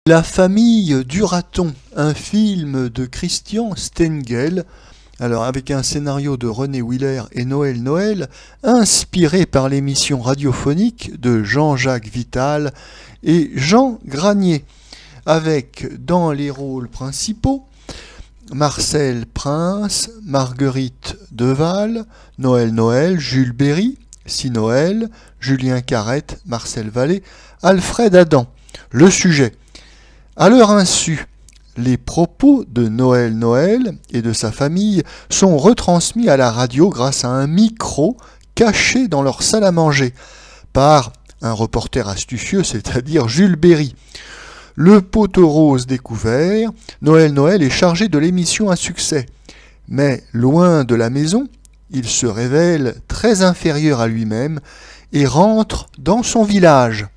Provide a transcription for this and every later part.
La famille du raton, un film de Christian Stengel, alors avec un scénario de René Willer et Noël Noël, inspiré par l'émission radiophonique de Jean-Jacques Vital et Jean Granier, avec dans les rôles principaux Marcel Prince, Marguerite Deval, Noël Noël, Jules Berry, Si Noël, Julien Carrette, Marcel Vallée, Alfred Adam. Le sujet: à leur insu, les propos de Noël Noël et de sa famille sont retransmis à la radio grâce à un micro caché dans leur salle à manger par un reporter astucieux, c'est-à-dire Jules Berry. Le poteau rose découvert, Noël Noël est chargé de l'émission à succès. Mais loin de la maison, il se révèle très inférieur à lui-même et rentre dans son village.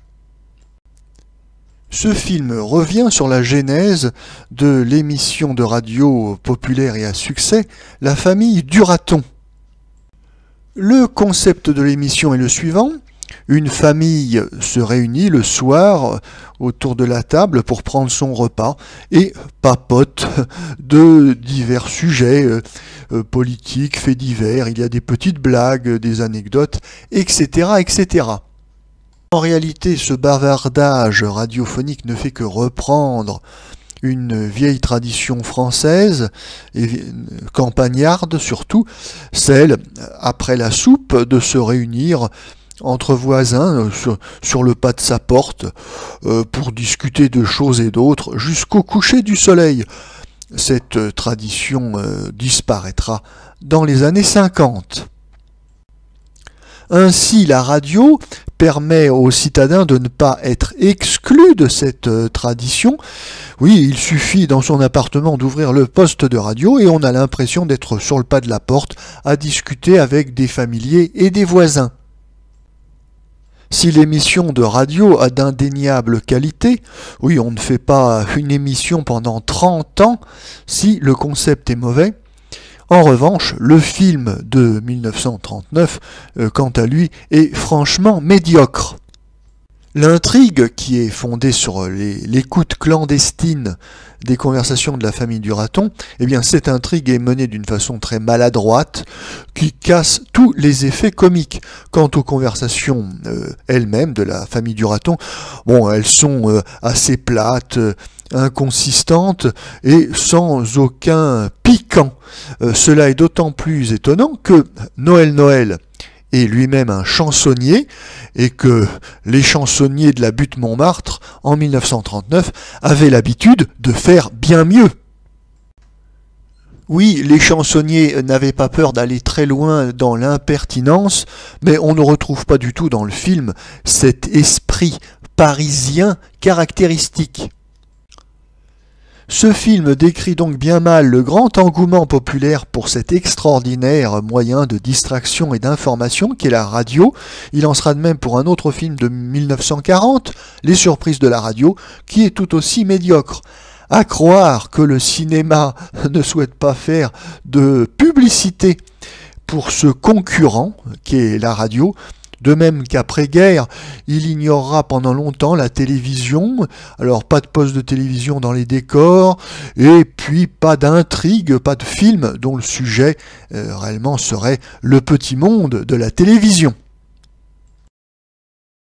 Ce film revient sur la genèse de l'émission de radio populaire et à succès, La famille du raton. Le concept de l'émission est le suivant: une famille se réunit le soir autour de la table pour prendre son repas et papote de divers sujets politiques, faits divers, il y a des petites blagues, des anecdotes, etc., etc. En réalité, ce bavardage radiophonique ne fait que reprendre une vieille tradition française, et campagnarde surtout, celle, après la soupe, de se réunir entre voisins sur le pas de sa porte pour discuter de choses et d'autres jusqu'au coucher du soleil. Cette tradition disparaîtra dans les années 50. Ainsi, la radio permet aux citadins de ne pas être exclus de cette tradition. Oui, il suffit dans son appartement d'ouvrir le poste de radio et on a l'impression d'être sur le pas de la porte à discuter avec des familiers et des voisins. Si l'émission de radio a d'indéniables qualités, oui, on ne fait pas une émission pendant 30 ans si le concept est mauvais. En revanche, le film de 1939, quant à lui, est franchement médiocre. L'intrigue, qui est fondée sur l'écoute clandestine des conversations de la famille du raton, eh bien cette intrigue est menée d'une façon très maladroite, qui casse tous les effets comiques. Quant aux conversations elles-mêmes de la famille du raton, bon, elles sont assez plates, inconsistantes et sans aucun piquant. Cela est d'autant plus étonnant que Noël Noël est lui-même un chansonnier et que les chansonniers de la butte Montmartre, en 1939, avaient l'habitude de faire bien mieux. Oui, les chansonniers n'avaient pas peur d'aller très loin dans l'impertinence, mais on ne retrouve pas du tout dans le film cet esprit parisien caractéristique. Ce film décrit donc bien mal le grand engouement populaire pour cet extraordinaire moyen de distraction et d'information qu'est la radio. Il en sera de même pour un autre film de 1940, Les Surprises de la radio, qui est tout aussi médiocre. À croire que le cinéma ne souhaite pas faire de publicité pour ce concurrent qu'est la radio. De même qu'après-guerre, il ignorera pendant longtemps la télévision, alors pas de poste de télévision dans les décors, et puis pas d'intrigue, pas de film dont le sujet réellement serait le petit monde de la télévision.